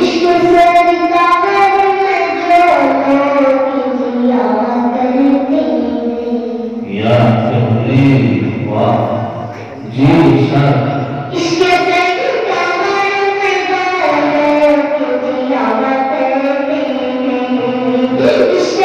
इश्क सरकार में जो लोग जिया करते हैं। या वाह जी सर। इश्क सरकार में जो लोग जिया करते हैं। इश्क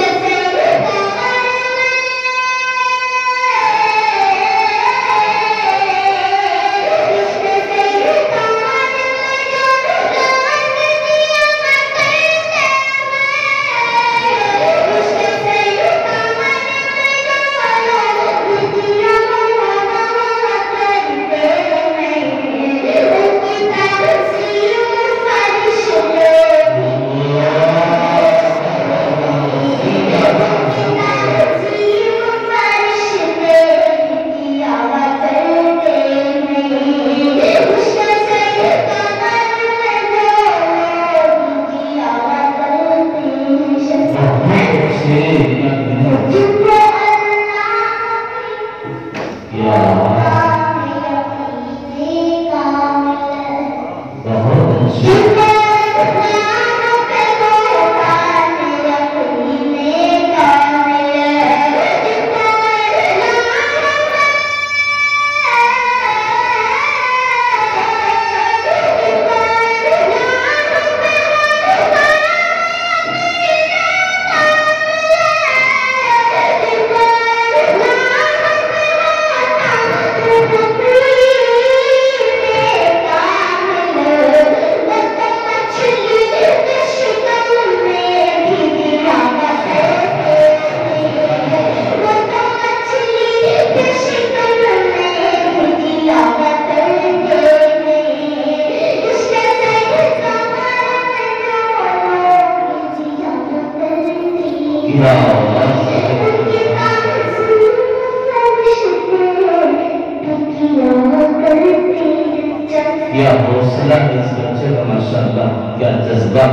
क्या हौसला है इस बच्चे का, माशाअल्लाह, क्या जज्बा।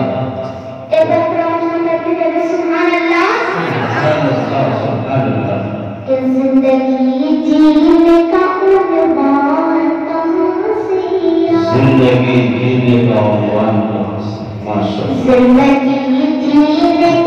जिंदगी जीने का उन्वान कहाँ से आया? जिंदगी जीने का उन्वान कहाँ से? माशाअल्लाह। जिंदगी जीने